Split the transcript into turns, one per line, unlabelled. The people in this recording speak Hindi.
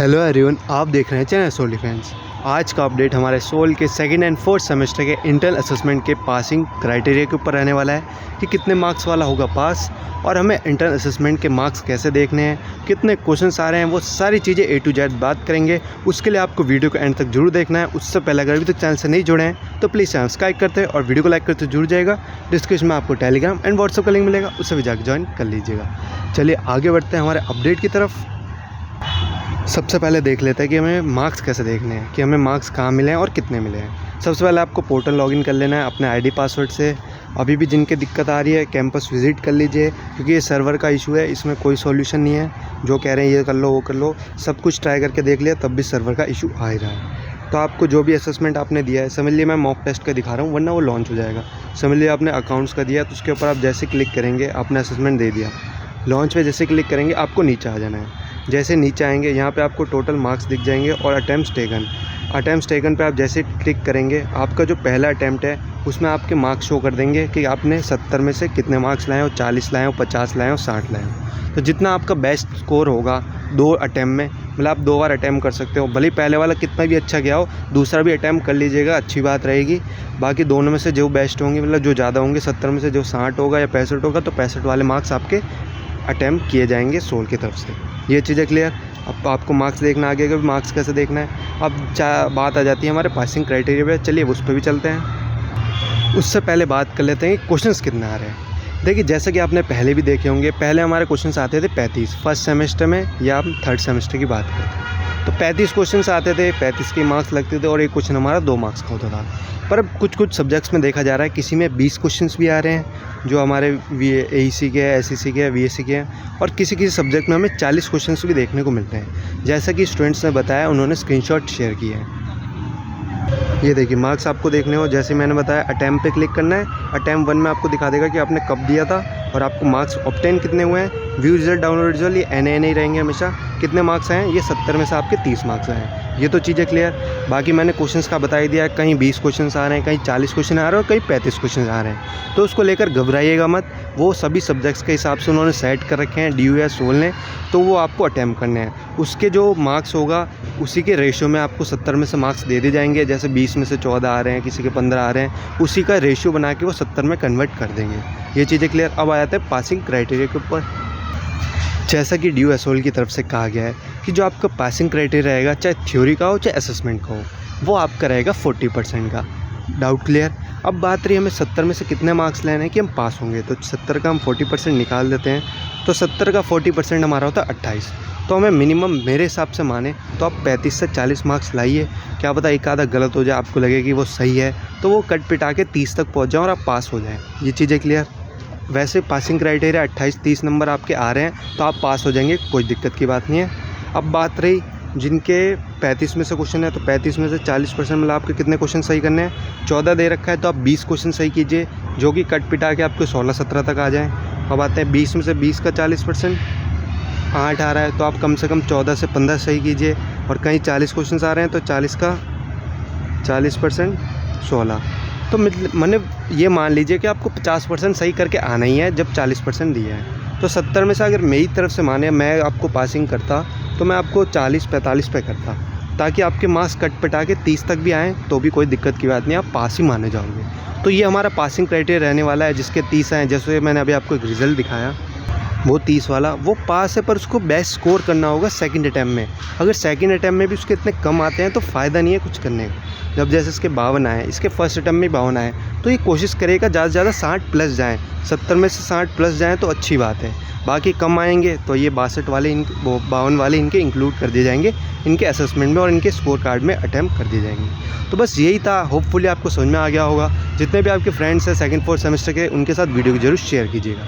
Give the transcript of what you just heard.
हेलो एवरीवन, आप देख रहे हैं चैनल सोल डिफेंस। आज का अपडेट हमारे सोल के सेकंड एंड फोर्थ सेमेस्टर के इंटरनल असेसमेंट के पासिंग क्राइटेरिया के ऊपर रहने वाला है कि कितने मार्क्स वाला होगा पास, और हमें इंटरनल असेसमेंट के मार्क्स कैसे देखने हैं, कितने क्वेश्चंस आ रहे हैं, वो सारी चीज़ें A to Z बात करेंगे। उसके लिए आपको वीडियो को एंड तक जरूर देखना है। उससे पहले अगर अभी तक चैनल से नहीं जुड़े हैं तो प्लीज़ चैनल सब्सक्राइब करते हैं और वीडियो को लाइक करते जुड़ जाएगा। डिस्क्रिप्शन में आपको टेलीग्राम एंड व्हाट्सएप का लिंक मिलेगा, उससे भी जाकर ज्वाइन कर लीजिएगा। चलिए आगे बढ़ते हैं हमारे अपडेट की तरफ। सबसे पहले देख लेते हैं कि हमें मार्क्स कैसे देखने हैं, कि हमें मार्क्स कहाँ मिले हैं और कितने मिले हैं। सबसे पहले आपको पोर्टल लॉगिन कर लेना है अपने आईडी पासवर्ड से। अभी भी जिनके दिक्कत आ रही है कैंपस विज़िट कर लीजिए, क्योंकि ये सर्वर का इशू है, इसमें कोई सॉल्यूशन नहीं है। जो कह रहे हैं ये कर लो वो कर लो, सब कुछ ट्राई करके देख लिया तब भी सर्वर का इशू आ ही रहा है। तो आपको जो भी असेसमेंट आपने दिया है, समझ लिए मैं मॉक टेस्ट का दिखा रहा हूँ वरना वो लॉन्च हो जाएगा। समझ लिए आपने अकाउंट्स का दिया तो उसके ऊपर आप जैसे क्लिक करेंगे, आपने असेसमेंट दे दिया, लॉन्च पे जैसे क्लिक करेंगे आपको नीचे आ जाना है। जैसे नीचे आएंगे यहाँ पे आपको टोटल मार्क्स दिख जाएंगे और अटैम्प्ट्स टेकन पे आप जैसे क्लिक करेंगे, आपका जो पहला अटैम्प्ट है उसमें आपके मार्क्स शो कर देंगे कि आपने 70 में से कितने मार्क्स लाए हो, 40 लाए हो, 50 लाए हो, 60 लाए हो। तो जितना आपका बेस्ट स्कोर होगा 2 अटैम्प्ट में, मतलब आप 2 बार अटैम्प्ट कर सकते हो। भले ही पहले वाला कितना भी अच्छा गया हो, दूसरा भी अटैम्प्ट कर लीजिएगा, अच्छी बात रहेगी। बाकी दोनों में से जो बेस्ट होंगे, मतलब जो ज़्यादा होंगे, 70 में से जो 60 होगा या 65 होगा, तो 65 वाले मार्क्स आपके अटैम्प्ट किए जाएंगे सोल की तरफ से। ये चीज़ें क्लियर। अब आपको मार्क्स देखना आगे कि मार्क्स कैसे देखना है। अब बात आ जाती है हमारे पासिंग क्राइटेरिया पे। चलिए उस पर भी चलते हैं। उससे पहले बात कर लेते हैं कि क्वेश्चंस कितने आ रहे हैं। देखिए जैसा कि आपने पहले भी देखे होंगे, पहले हमारे क्वेश्चंस आते थे 35 फर्स्ट सेमेस्टर में, या हम थर्ड सेमेस्टर की बात करते हैं तो 35 क्वेश्चंस आते थे, 35 के मार्क्स लगते थे और एक क्वेश्चन हमारा 2 मार्क्स का होता था। पर अब कुछ सब्जेक्ट्स में देखा जा रहा है किसी में 20 क्वेश्चंस भी आ रहे हैं, जो हमारे AEC के, SEC के, VSC के हैं, और किसी सब्जेक्ट में हमें 40 क्वेश्चंस भी देखने को मिलते हैं। जैसा कि स्टूडेंट्स ने बताया, उन्होंने स्क्रीनशॉट शेयर किए हैं। ये देखिए मार्क्स आपको देखने हो, जैसे मैंने बताया अटैम्प्ट पे क्लिक करना है। अटैम्प्ट 1 में आपको दिखा देगा कि आपने कब दिया था और आपको मार्क्स ऑब्टेन कितने हुए हैं। व्यू रिजल्ट, डाउनलोड रिजल्ट, ये NA ही रहेंगे हमेशा। कितने मार्क्स आए हैं, ये 70 में से आपके 30 मार्क्स आए हैं। ये तो चीज़ें क्लियर। बाकी मैंने क्वेश्चंस का बता ही दिया, कहीं 20 क्वेश्चंस आ रहे हैं, कहीं 40 क्वेश्चन आ रहे हैं और कहीं 35 क्वेश्चन आ रहे हैं। तो उसको लेकर घबराइएगा मत, वो सभी सब्जेक्ट्स के हिसाब से उन्होंने सेट कर रखे हैं DU या सोल ने, तो वो आपको अटैम्प्ट करने हैं। उसके जो मार्क्स होगा उसी के रेशियो में आपको 70 में से मार्क्स दे दिए जाएंगे। जैसे 20 में से 14 आ रहे हैं, किसी के 15 आ रहे हैं, उसी का रेशियो बना के वो 70 में कन्वर्ट कर देंगे। ये चीज़ें क्लियर। अब आ जाते हैं पासिंग क्राइटेरिया के ऊपर। जैसा कि DU सोल की तरफ से कहा गया है कि जो आपका पासिंग क्राइटेरिया रहेगा, चाहे थ्योरी का हो चाहे असेसमेंट का हो, वो आपका रहेगा 40% का। Doubt clear. अब बात रही हमें 70 में से कितने मार्क्स लेने हैं कि हम पास होंगे, तो 70 का हम 40% निकाल देते हैं। तो 70 का 40% हमारा होता है 28। तो हमें मिनिमम मेरे हिसाब से माने तो आप 35 से 40 मार्क्स लाइए। क्या पता एक आधा गलत हो जाए, आपको लगे कि वो सही है, तो वो कट पिटा के 30 तक पहुँच जाए और आप पास हो जाएँ। ये चीज़ें क्लियर। वैसे पासिंग क्राइटेरिया 28-30 नंबर आपके आ रहे हैं तो आप पास हो जाएंगे, कोई दिक्कत की बात नहीं है। अब बात रही जिनके 35 में से क्वेश्चन है, तो 35 में से 40% मतलब आपके कितने क्वेश्चन सही करने हैं। 14 दे रखा है तो आप 20 क्वेश्चन सही कीजिए, जो कि कट पिटा के आपके 16-17 तक आ जाएँ। अब आते हैं 20 में से 20 का 40%, 8 आ रहा है तो आप कम से कम 14 से 15 सही कीजिए। और कहीं 40 क्वेश्चन आ रहे हैं तो 40 का 40% 16। तो मैंने ये मान लीजिए कि आपको 50% सही करके आना ही है जब 40% दिया है। तो 70 में से अगर मेरी तरफ से माने मैं आपको पासिंग करता तो मैं आपको 40-45 पे करता, ताकि आपके मार्क्स कट पिटा के 30 तक भी आएँ तो भी कोई दिक्कत की बात नहीं, आप पास ही माने जाओगे। तो ये हमारा पासिंग क्राइटेरिया रहने वाला है, जिसके 30 आए। जैसे मैंने अभी आपको एक रिज़ल्ट दिखाया, वो 30 वाला वो पास है, पर उसको बेस्ट स्कोर करना होगा सेकंड अटैम्प्ट में। अगर सेकंड अटैम्प्ट में भी उसके इतने कम आते हैं तो फ़ायदा नहीं है कुछ करने का। जब जैसे इसके 52 आए, इसके फर्स्ट अटैम्प्ट में 52 आए, तो ये कोशिश करेगा ज़्यादा से ज़्यादा 60 प्लस जाएँ। 70 में से 60 प्लस जाएँ तो अच्छी बात है। बाकी कम आएंगे तो ये 62 वाले 52 वाले इनके इंक्लूड कर दिए जाएंगे इनके असेसमेंट में और इनके स्कोर कार्ड में अटैम्प्ट कर दिए जाएंगे। तो बस यही था। होपफुली आपको समझ में आ गया होगा। जितने भी आपके फ्रेंड्स हैं सेकंड 4th सेमेस्टर के, उनके साथ वीडियो को जरूर शेयर कीजिएगा।